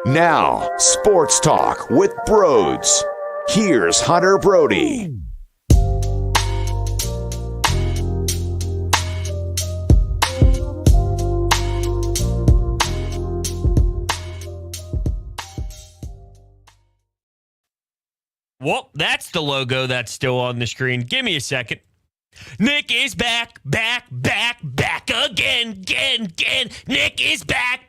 Now, Sports Talk with Broads. Here's Hunter Brody. Well, that's the logo that's still on the screen. Give me a second. Nick is back again. Nick is back.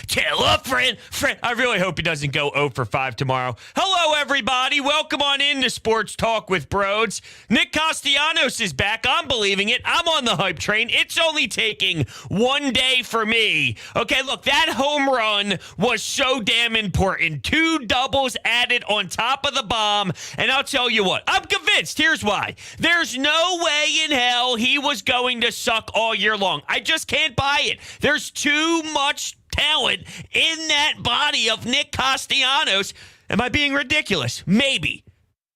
Tell a friend. I really hope he doesn't go 0 for 5 tomorrow. Hello, everybody. Welcome on into Sports Talk with Broads. Nick Castellanos is back. I'm believing it. I'm on the hype train. It's only taking one day for me. Okay, look, that home run was so damn important. 2 doubles added on top of the bomb. And I'll tell you what, I'm convinced. Here's why. There's no way in hell he was going to suck all year long. I just can't buy it. There's too much talent in that body of Nick Castellanos. Am I being ridiculous? Maybe.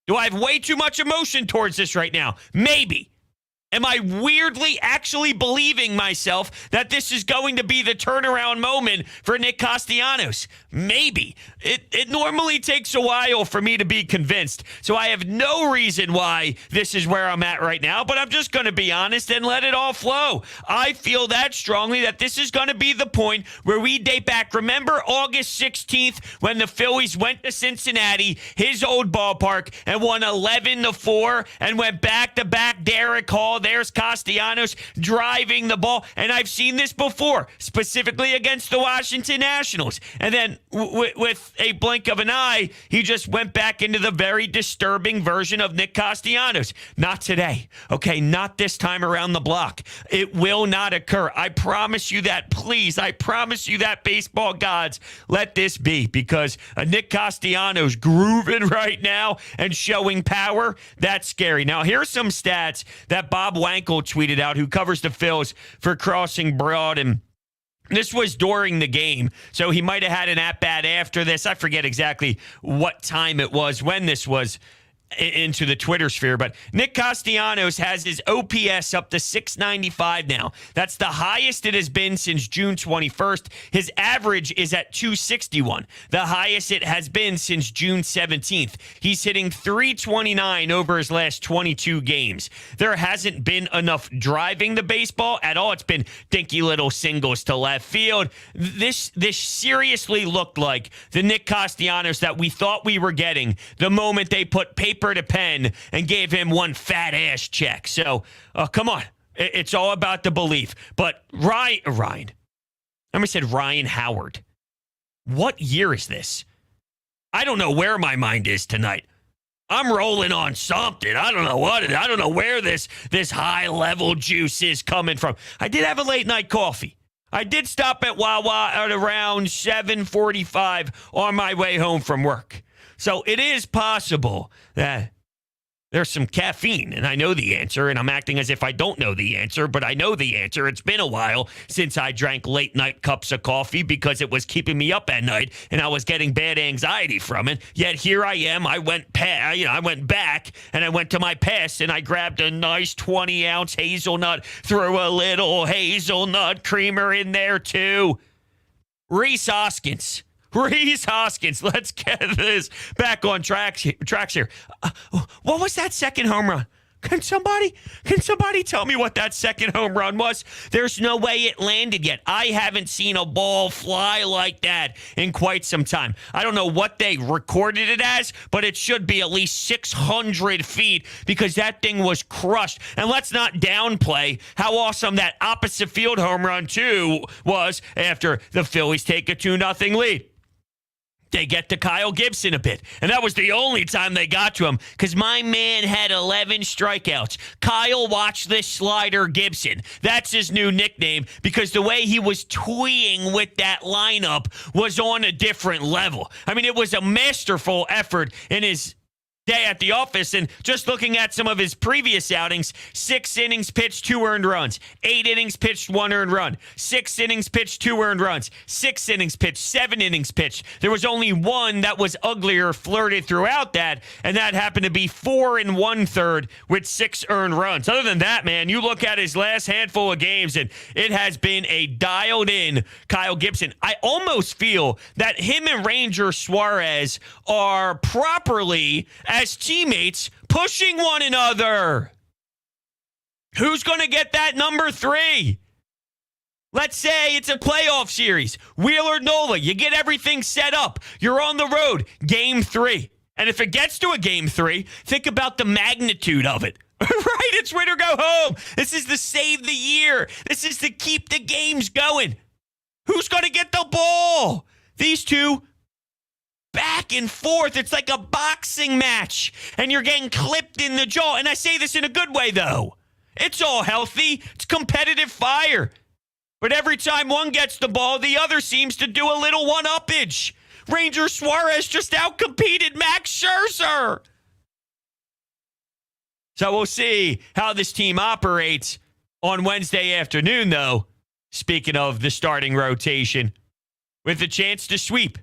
Do I have way too much emotion towards this right now? Maybe. Am I weirdly actually believing myself that this is going to be the turnaround moment for Nick Castellanos? Maybe. It normally takes a while for me to be convinced, so I have no reason why this is where I'm at right now, but I'm just going to be honest and let it all flow. I feel that strongly that this is going to be the point where we date back. Remember August 16th when the Phillies went to Cincinnati, his old ballpark, and won 11-4 and went back-to-back Derek Hall. There's Castellanos driving the ball. And I've seen this before, specifically against the Washington Nationals. And then with a blink of an eye, he just went back into the very disturbing version of Nick Castellanos. Not today. Okay, not this time around the block. It will not occur. I promise you that. Please, I promise you that, baseball gods. Let this be, because Nick Castellanos grooving right now and showing power, that's scary. Now, here's some stats that Bob Wankel tweeted out, who covers the Phils for Crossing Broad, and this was during the game, so he might have had an at-bat after this. I forget exactly what time it was when this was into the Twitter sphere, but Nick Castellanos has his OPS up to 695 now. That's the highest it has been since June 21st. His average is at 261, the highest it has been since June 17th. He's hitting 329 over his last 22 games. There hasn't been enough driving the baseball at all. It's been dinky little singles to left field. This seriously looked like the Nick Castellanos that we thought we were getting the moment they put paper to pen and gave him one fat ass check. So, come on. It's all about the belief. But Ryan, I almost said Ryan Howard. What year is this? I don't know where my mind is tonight. I'm rolling on something. I don't know what it is. I don't know where this high-level juice is coming from. I did have a late-night coffee. I did stop at Wawa at around 7:45 on my way home from work. So it is possible that there's some caffeine, and I know the answer, and I'm acting as if I don't know the answer, but I know the answer. It's been a while since I drank late-night cups of coffee because it was keeping me up at night, and I was getting bad anxiety from it. Yet here I am. I went back, and I went to my pass, and I grabbed a nice 20-ounce hazelnut, threw a little hazelnut creamer in there, too. Rhys Hoskins. Let's get this back on tracks here. What was that second home run? Can somebody tell me what that second home run was? There's no way it landed yet. I haven't seen a ball fly like that in quite some time. I don't know what they recorded it as, but it should be at least 600 feet because that thing was crushed. And let's not downplay how awesome that opposite field home run, too, was after the Phillies take a 2-0 lead. They get to Kyle Gibson a bit. And that was the only time they got to him because my man had 11 strikeouts. Kyle, watch this slider, Gibson. That's his new nickname because the way he was toying with that lineup was on a different level. I mean, it was a masterful effort in his day at the office, and just looking at some of his previous outings, 6 innings pitched, 2 earned runs, 8 innings pitched, 1 earned run, 6 innings pitched, 2 earned runs, 6 innings pitched, 7 innings pitched. There was only one that was uglier flirted throughout that, and that happened to be 4 1/3 with 6 earned runs. Other than that, man, you look at his last handful of games, and it has been a dialed-in Kyle Gibson. I almost feel that him and Ranger Suarez are properly, as teammates, pushing one another. Who's going to get that number 3? Let's say it's a playoff series. Wheeler Nola, you get everything set up. You're on the road. Game 3. And if it gets to a game 3, think about the magnitude of it. Right? It's win or go home. This is the save the year. This is to keep the games going. Who's going to get the ball? These two back and forth. It's like a boxing match, and you're getting clipped in the jaw. And I say this in a good way, though. It's all healthy. It's competitive fire. But every time one gets the ball, the other seems to do a little one-uppage. Ranger Suarez just outcompeted Max Scherzer. So we'll see how this team operates on Wednesday afternoon, though. Speaking of the starting rotation, with a chance to sweep.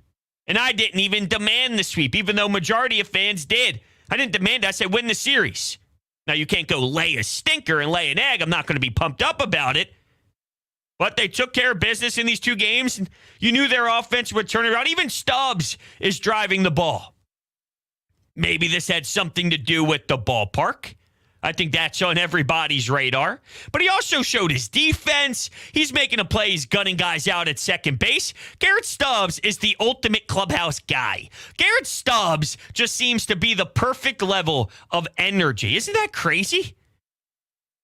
And I didn't even demand the sweep, even though majority of fans did. I didn't demand it. I said win the series. Now, you can't go lay a stinker and lay an egg. I'm not going to be pumped up about it. But they took care of business in these 2 games, and you knew their offense would turn it around. Even Stubbs is driving the ball. Maybe this had something to do with the ballpark. I think that's on everybody's radar. But he also showed his defense. He's making the plays, gunning guys out at second base. Garrett Stubbs is the ultimate clubhouse guy. Garrett Stubbs just seems to be the perfect level of energy. Isn't that crazy?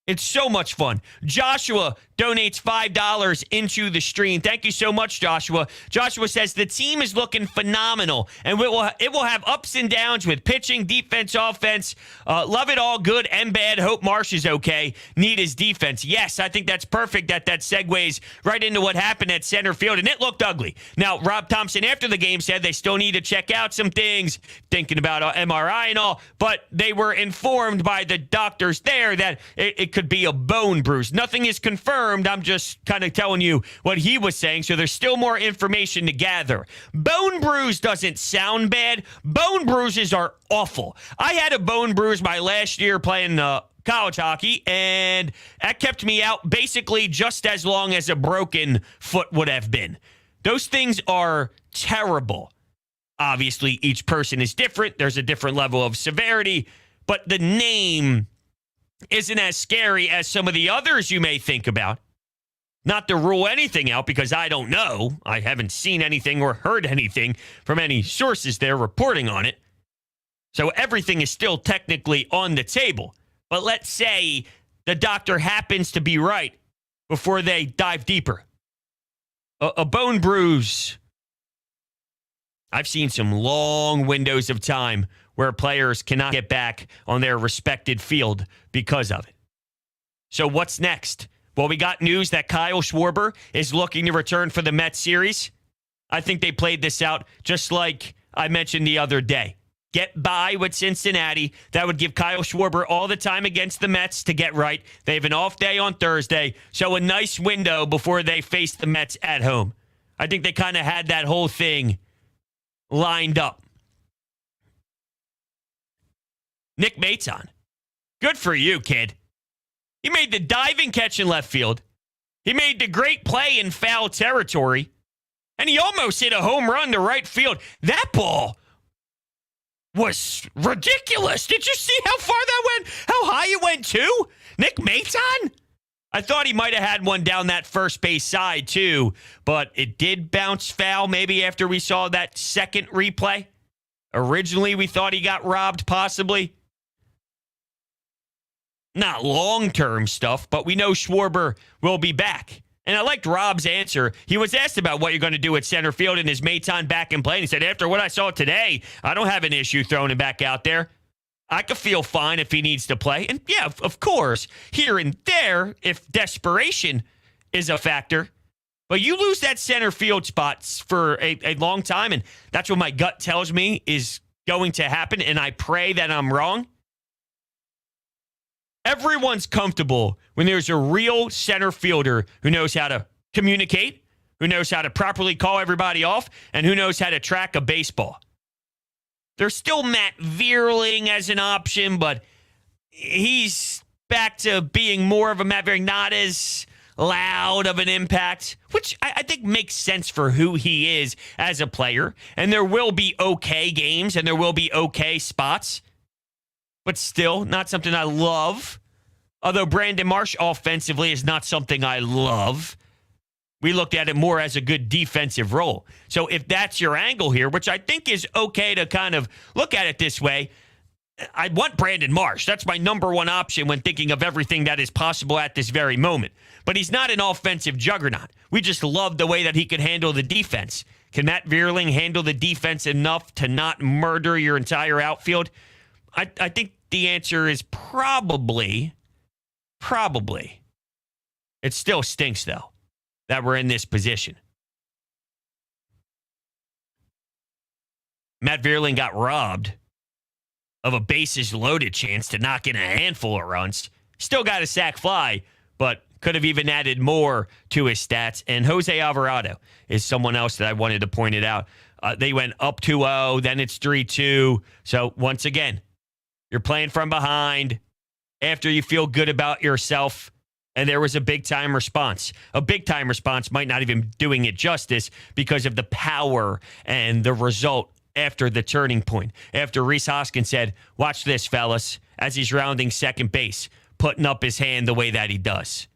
It's so much fun. Joshua donates $5 into the stream. Thank you so much, Joshua. Joshua says the team is looking phenomenal, and it will have ups and downs with pitching, defense, offense. Love it all, good and bad. Hope Marsh is okay. Need his defense. Yes, I think that's perfect. That segues right into what happened at center field, and it looked ugly. Now, Rob Thompson, after the game, said they still need to check out some things, thinking about MRI and all, but they were informed by the doctors there that it could be a bone bruise. Nothing is confirmed. I'm just kind of telling you what he was saying, so there's still more information to gather. Bone bruise doesn't sound bad. Bone bruises are awful. I had a bone bruise my last year playing college hockey, and that kept me out basically just as long as a broken foot would have been. Those things are terrible. Obviously, each person is different. There's a different level of severity, but the name isn't as scary as some of the others you may think about. Not to rule anything out, because I don't know. I haven't seen anything or heard anything from any sources there reporting on it. So everything is still technically on the table. But let's say the doctor happens to be right before they dive deeper. A bone bruise. I've seen some long windows of time where players cannot get back on their respected field because of it. So what's next? Well, we got news that Kyle Schwarber is looking to return for the Mets series. I think they played this out just like I mentioned the other day. Get by with Cincinnati. That would give Kyle Schwarber all the time against the Mets to get right. They have an off day on Thursday, so a nice window before they face the Mets at home. I think they kind of had that whole thing lined up. Nick Maton. Good for you, kid. He made the diving catch in left field. He made the great play in foul territory. And he almost hit a home run to right field. That ball was ridiculous. Did you see how far that went? How high it went, too? Nick Maton? I thought he might have had one down that first base side, too. But it did bounce foul maybe after we saw that second replay. Originally, we thought he got robbed, possibly. Not long-term stuff, but we know Schwarber will be back. And I liked Rob's answer. He was asked about what you're going to do at center field, and is Maton back in play? And he said, after what I saw today, I don't have an issue throwing him back out there. I could feel fine if he needs to play. And yeah, of course, here and there, if desperation is a factor. But you lose that center field spot for a long time, and that's what my gut tells me is going to happen, and I pray that I'm wrong. Everyone's comfortable when there's a real center fielder who knows how to communicate, who knows how to properly call everybody off, and who knows how to track a baseball. There's still Matt Vierling as an option, but he's back to being more of a Matt Vierling, not as loud of an impact, which I think makes sense for who he is as a player. And there will be okay games and there will be okay spots, but still not something I love. Although Brandon Marsh offensively is not something I love. We looked at it more as a good defensive role. So if that's your angle here, which I think is okay to kind of look at it this way, I want Brandon Marsh. That's my number one option when thinking of everything that is possible at this very moment. But he's not an offensive juggernaut. We just love the way that he could handle the defense. Can Matt Vierling handle the defense enough to not murder your entire outfield? I think the answer is probably. It still stinks, though, that we're in this position. Matt Vierling got robbed of a bases loaded chance to knock in a handful of runs. Still got a sac fly, but could have even added more to his stats. And Jose Alvarado is someone else that I wanted to point it out. They went up 2-0, then it's 3-2. So once again, you're playing from behind after you feel good about yourself. And there was a big-time response. A big-time response might not even doing it justice because of the power and the result after the turning point. After Rhys Hoskins said, watch this, fellas, as he's rounding second base, putting up his hand the way that he does.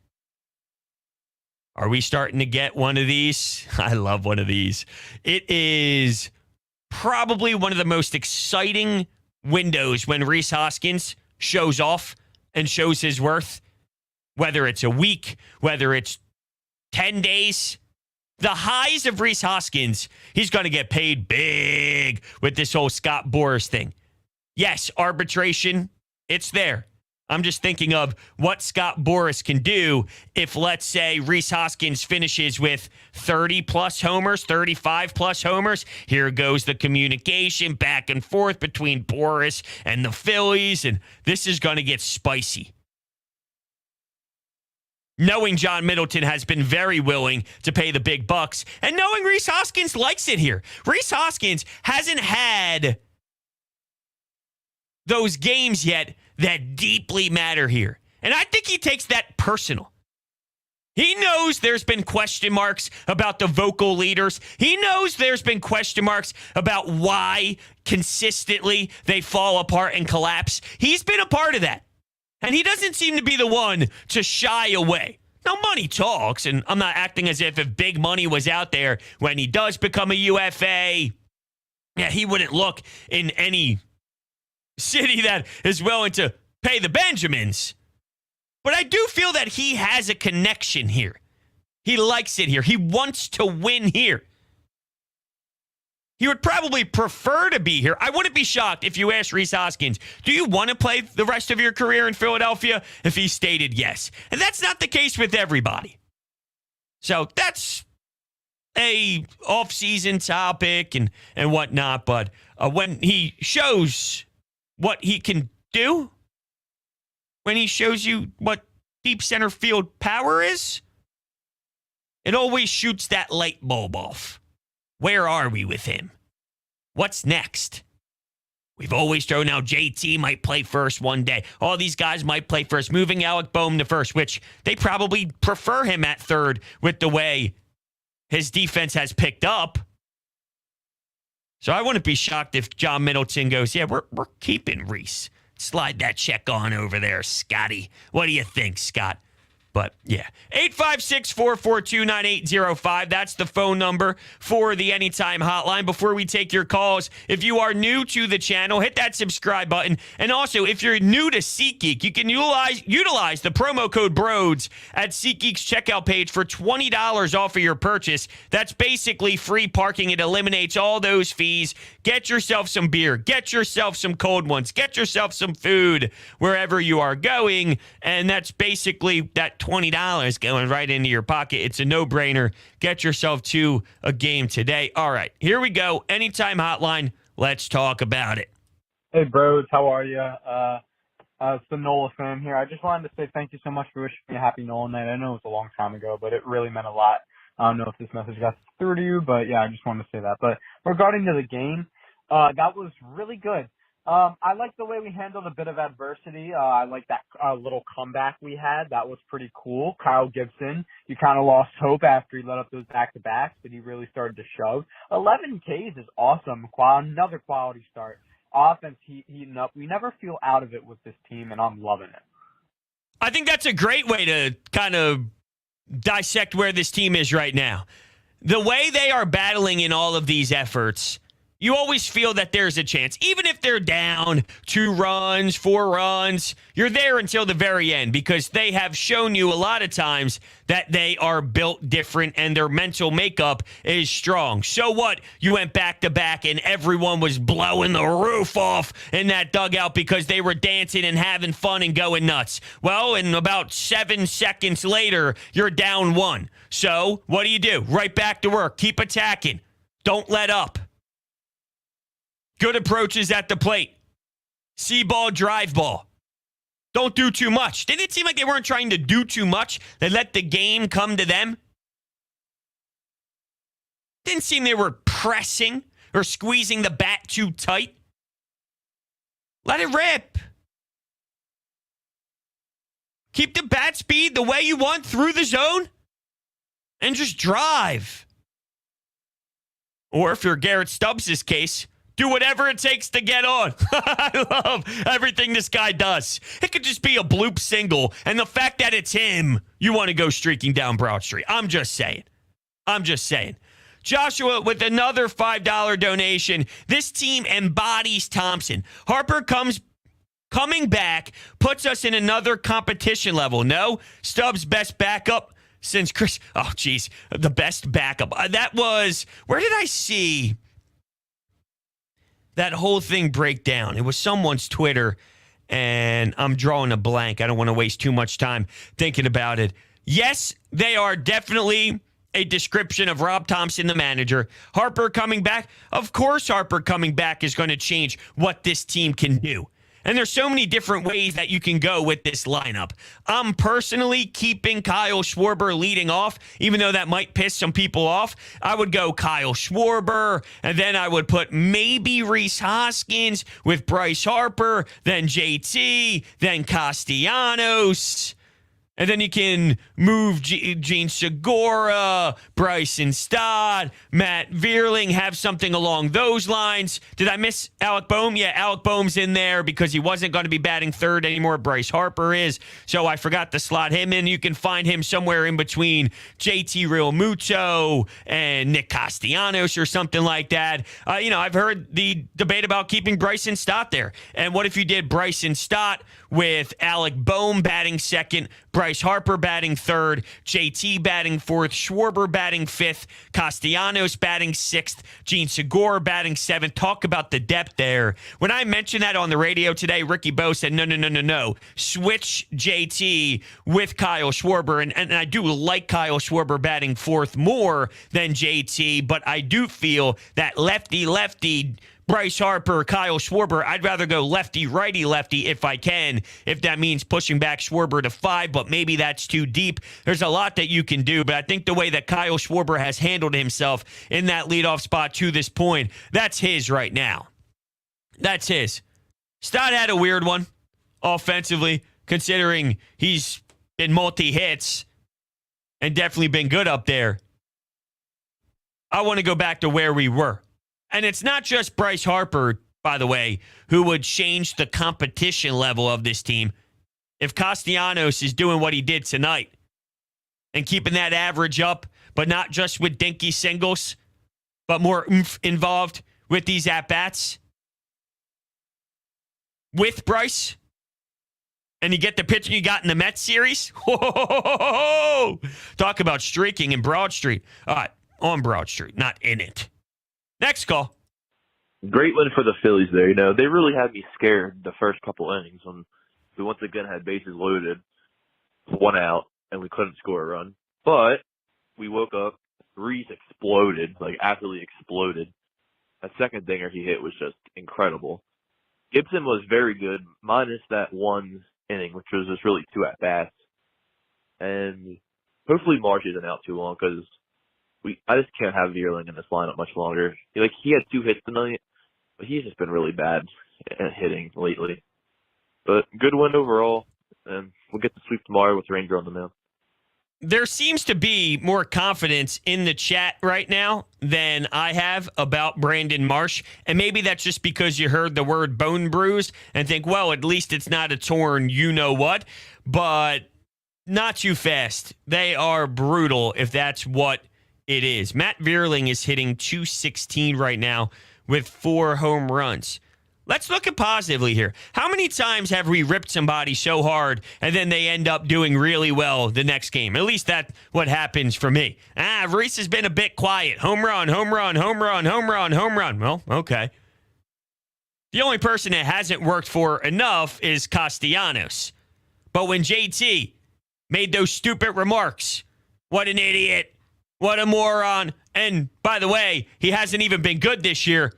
Are we starting to get one of these? I love one of these. It is probably one of the most exciting windows when Rhys Hoskins shows off and shows his worth. Whether it's a week, whether it's 10 days, the highs of Rhys Hoskins, he's going to get paid big with this whole Scott Boras thing. Yes, arbitration, it's there. I'm just thinking of what Scott Boras can do if, let's say, Rhys Hoskins finishes with 30-plus homers, 35-plus homers. Here goes the communication back and forth between Boras and the Phillies, and this is going to get spicy. Knowing John Middleton has been very willing to pay the big bucks, and knowing Rhys Hoskins likes it here. Rhys Hoskins hasn't had those games yet that deeply matter here. And I think he takes that personal. He knows there's been question marks about the vocal leaders. He knows there's been question marks about why consistently they fall apart and collapse. He's been a part of that. And he doesn't seem to be the one to shy away. Now, money talks, and I'm not acting as if big money was out there when he does become a UFA, yeah, he wouldn't look in any city that is willing to pay the Benjamins. But I do feel that he has a connection here. He likes it here. He wants to win here. He would probably prefer to be here. I wouldn't be shocked if you asked Rhys Hoskins, do you want to play the rest of your career in Philadelphia? If he stated yes. And that's not the case with everybody. So that's a off-season topic and whatnot. But when he shows what he can do, when he shows you what deep center field power is, it always shoots that light bulb off. Where are we with him? What's next? We've always thrown out JT might play first one day. All these guys might play first. Moving Alec Boehm to first, which they probably prefer him at third with the way his defense has picked up. So I wouldn't be shocked if John Middleton goes, yeah, we're keeping Rhys. Slide that check on over there, Scotty. What do you think, Scott? But, yeah, 856-442-9805. That's the phone number for the Anytime Hotline. Before we take your calls, if you are new to the channel, hit that subscribe button. And also, if you're new to SeatGeek, you can utilize the promo code BROADS at SeatGeek's checkout page for $20 off of your purchase. That's basically free parking. It eliminates all those fees. Get yourself some beer. Get yourself some cold ones. Get yourself some food wherever you are going. And that's basically that $20 going right into your pocket. It's a no-brainer. Get yourself to a game today. All right, here we go. Anytime Hotline. Let's talk about it. Hey, bros, how are you? It's the Nola fan here. I just wanted to say thank you so much for wishing me a happy Nola night. I know it was a long time ago, but it really meant a lot. I don't know if this message got through to you, but yeah, I just wanted to say that. But regarding to the game, that was really good. I like the way we handled a bit of adversity. I like that little comeback we had. That was pretty cool. Kyle Gibson, you kind of lost hope after he let up those back-to-backs, but he really started to shove. 11 Ks is awesome. Another quality start. Offense heating up. We never feel out of it with this team, and I'm loving it. I think that's a great way to kind of dissect where this team is right now. The way they are battling in all of these efforts, you always feel that there's a chance. Even if they're down 2 runs, 4 runs, you're there until the very end because they have shown you a lot of times that they are built different and their mental makeup is strong. So what? You went back-to-back and everyone was blowing the roof off in that dugout because they were dancing and having fun and going nuts. Well, and about 7 seconds later, you're down 1. So what do? Right back to work. Keep attacking. Don't let up. Good approaches at the plate. See ball, drive ball. Don't do too much. Didn't it seem like they weren't trying to do too much? They let the game come to them? Didn't seem they were pressing or squeezing the bat too tight. Let it rip. Keep the bat speed the way you want through the zone and just drive. Or if you're Garrett Stubbs' case, do whatever it takes to get on. I love everything this guy does. It could just be a bloop single, and the fact that it's him, you want to go streaking down Broad Street. I'm just saying. Joshua with another $5 donation. This team embodies Thompson. Harper coming back, puts us in another competition level. No, Stubbs' best backup since Chris. Oh, geez, the best backup. That was, where did I see that whole thing break down? It was someone's Twitter, and I'm drawing a blank. I don't want to waste too much time thinking about it. Yes, they are definitely a description of Rob Thompson, the manager. Harper coming back. Of course, Harper coming back is going to change what this team can do. And there's so many different ways that you can go with this lineup. I'm personally keeping Kyle Schwarber leading off, even though that might piss some people off. I would go Kyle Schwarber, and then I would put maybe Rhys Hoskins with Bryce Harper, then JT, then Castellanos. And then you can move Gene Segura, Bryson Stott, Matt Vierling, have something along those lines. Did I miss Alec Boehm? Yeah, Alec Boehm's in there because he wasn't going to be batting third anymore. Bryce Harper is. So I forgot to slot him in. You can find him somewhere in between JT Realmuto and Nick Castellanos or something like that. I've heard the debate about keeping Bryson Stott there. And what if you did Bryson Stott with Alec Boehm batting second, Bryce Harper batting third, JT batting fourth, Schwarber batting fifth, Castellanos batting sixth, Gene Segura batting seventh. Talk about the depth there. When I mentioned that on the radio today, Ricky Bo said, no. Switch JT with Kyle Schwarber. And I do like Kyle Schwarber batting fourth more than JT, but I do feel that lefty Bryce Harper, Kyle Schwarber, I'd rather go lefty if I can, if that means pushing back Schwarber to 5, but maybe that's too deep. There's a lot that you can do, but I think the way that Kyle Schwarber has handled himself in that leadoff spot to this point, that's his right now. That's his. Stott had a weird one offensively, considering he's been multi-hits and definitely been good up there. I want to go back to where we were. And it's not just Bryce Harper, by the way, who would change the competition level of this team. If Castellanos is doing what he did tonight and keeping that average up, but not just with dinky singles, but more oomph involved with these at-bats with Bryce, and you get the pitching you got in the Mets series, whoa! Talk about streaking in Broad Street. All right, on Broad Street, not in it. Next call. Great win for the Phillies there. They really had me scared the first couple innings when we once again had bases loaded, 1 out, and we couldn't score a run. But we woke up, Rhys exploded, like absolutely exploded. That second dinger he hit was just incredible. Gibson was very good, minus that one inning, which was just really 2 at-bats. And hopefully Marsh isn't out too long because I just can't have Vierling in this lineup much longer. He had 2 hits tonight, but he's just been really bad at hitting lately. But good win overall, and we'll get the sweep tomorrow with Ranger on the mound. There seems to be more confidence in the chat right now than I have about Brandon Marsh. And maybe that's just because you heard the word bone bruised and think, well, at least it's not a torn you-know-what. But not too fast. They are brutal if that's what it is. Matt Vierling is hitting .216 right now with 4 home runs. Let's look at positively here. How many times have we ripped somebody so hard and then they end up doing really well the next game? At least that's what happens for me. Rhys has been a bit quiet. Home run, home run, home run, home run, home run. Well, okay. The only person it hasn't worked for enough is Castellanos. But when JT made those stupid remarks, what an idiot, what a moron, and by the way, he hasn't even been good this year.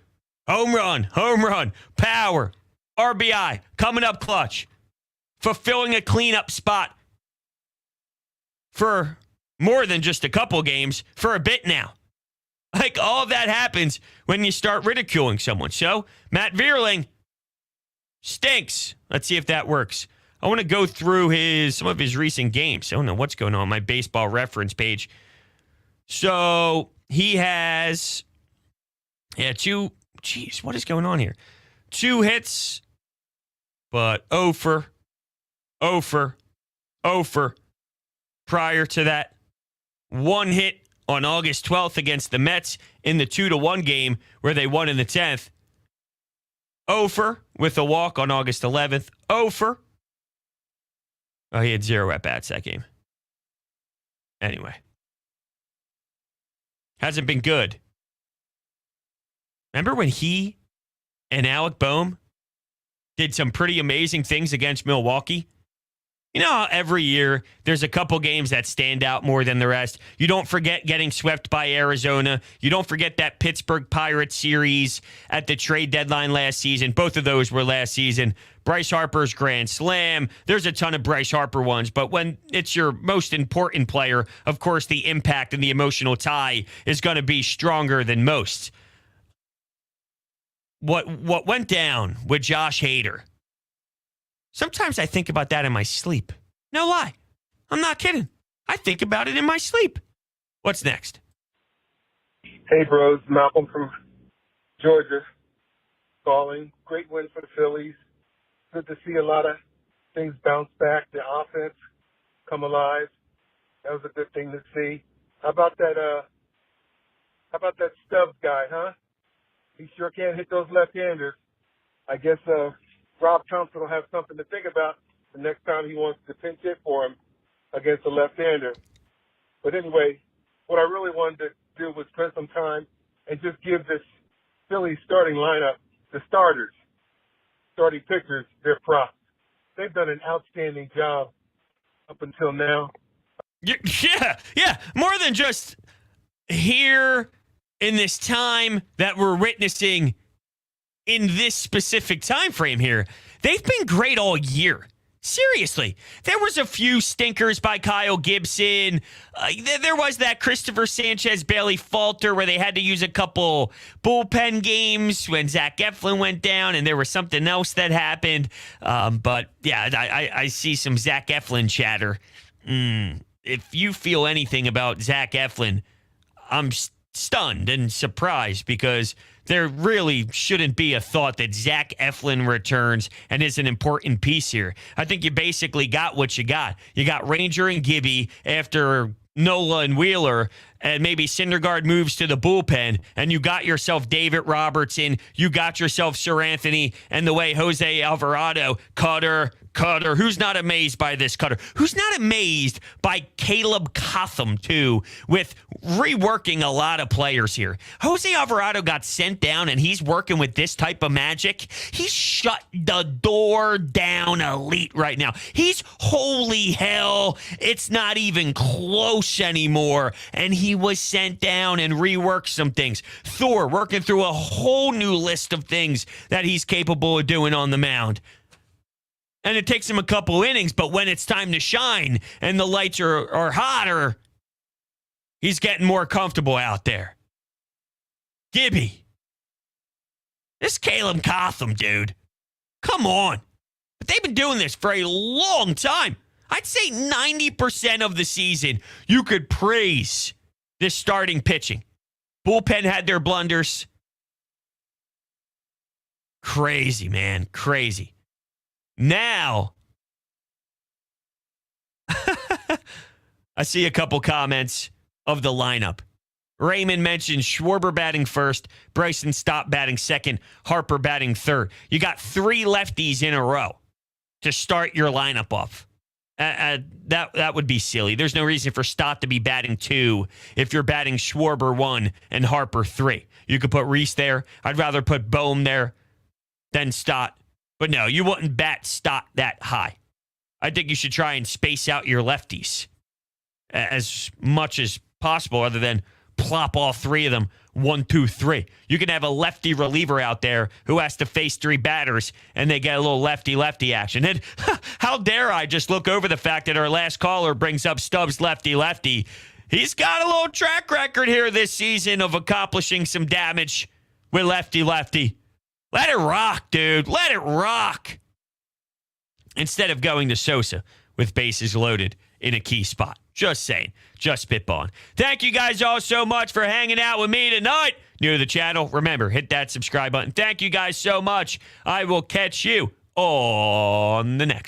Home run, power, RBI, coming up clutch, fulfilling a cleanup spot for more than just a couple games, for a bit now. Like, all of that happens when you start ridiculing someone. So, Matt Vierling stinks. Let's see if that works. I want to go through some of his recent games. I don't know what's going on my baseball reference page. So, he has, Jeez, what is going on here? 2 hits, but 0 for. Prior to that, 1 hit on August 12th against the Mets in the 2-1 game where they won in the 10th. 0 for with a walk on August 11th. 0 for. Oh, he had 0 at-bats that game. Anyway. Hasn't been good. Remember when he and Alec Boehm did some pretty amazing things against Milwaukee? You know how every year there's a couple games that stand out more than the rest? You don't forget getting swept by Arizona. You don't forget that Pittsburgh Pirates series at the trade deadline last season. Both of those were last season. Bryce Harper's Grand Slam. There's a ton of Bryce Harper ones, but when it's your most important player, of course, the impact and the emotional tie is going to be stronger than most. What went down with Josh Hader? Sometimes I think about that in my sleep. No lie. I'm not kidding. I think about it in my sleep. What's next? Hey, bros. Malcolm from Georgia calling. Great win for the Phillies. Good to see a lot of things bounce back. The offense come alive. That was a good thing to see. How about that Stubbs guy, huh? He sure can't hit those left-handers. I guess Rob Thompson will have something to think about the next time he wants to pinch hit for him against a left-hander. But anyway, what I really wanted to do was spend some time and just give this Phillies starting lineup, the starting pitchers, their props. They've done an outstanding job up until now. Yeah. More than just here in this time that we're witnessing in this specific time frame here. They've been great all year. Seriously. There was a few stinkers by Kyle Gibson. There was that Christopher Sanchez-Bailey falter where they had to use a couple bullpen games when Zach Eflin went down, and there was something else that happened. But, yeah, I see some Zach Eflin chatter. If you feel anything about Zach Eflin, I'm stunned and surprised because there really shouldn't be a thought that Zach Eflin returns and is an important piece here. I think you basically got what you got. You got Ranger and Gibby after Nola and Wheeler, and maybe Syndergaard moves to the bullpen, and you got yourself David Robertson, you got yourself Sir Anthony, and the way Jose Alvarado, Cutter. Who's not amazed by this Cutter? Who's not amazed by Caleb Cotham, too, with reworking a lot of players here? Jose Alvarado got sent sent down and he's working with this type of magic, he's shut the door down elite right now. He's holy hell. It's not even close anymore. And he was sent down and reworked some things. Thor working through a whole new list of things that he's capable of doing on the mound. And it takes him a couple innings, but when it's time to shine and the lights are hotter, he's getting more comfortable out there. Gibby. This Caleb Cotham, dude. Come on. But they've been doing this for a long time. I'd say 90% of the season, you could praise this starting pitching. Bullpen had their blunders. Crazy, man. Crazy. Now, I see a couple comments of the lineup. Raymond mentioned Schwarber batting first, Bryson Stott batting second, Harper batting third. You got 3 lefties in a row to start your lineup off. That would be silly. There's no reason for Stott to be batting 2 if you're batting Schwarber 1 and Harper 3. You could put Rhys there. I'd rather put Bohm there than Stott. But no, you wouldn't bat Stott that high. I think you should try and space out your lefties as much as possible other than plop all 3 of them 1, 2, 3. You can have a lefty reliever out there who has to face 3 batters and they get a little lefty-lefty action. And how dare I just look over the fact that our last caller brings up Stubbs lefty-lefty. He's got a little track record here this season of accomplishing some damage with lefty-lefty. Let it rock, dude. Let it rock. Instead of going to Sosa with bases loaded in a key spot. Just saying. Just spitballing. Thank you guys all so much for hanging out with me tonight. New to the channel, remember, hit that subscribe button. Thank you guys so much. I will catch you on the next one.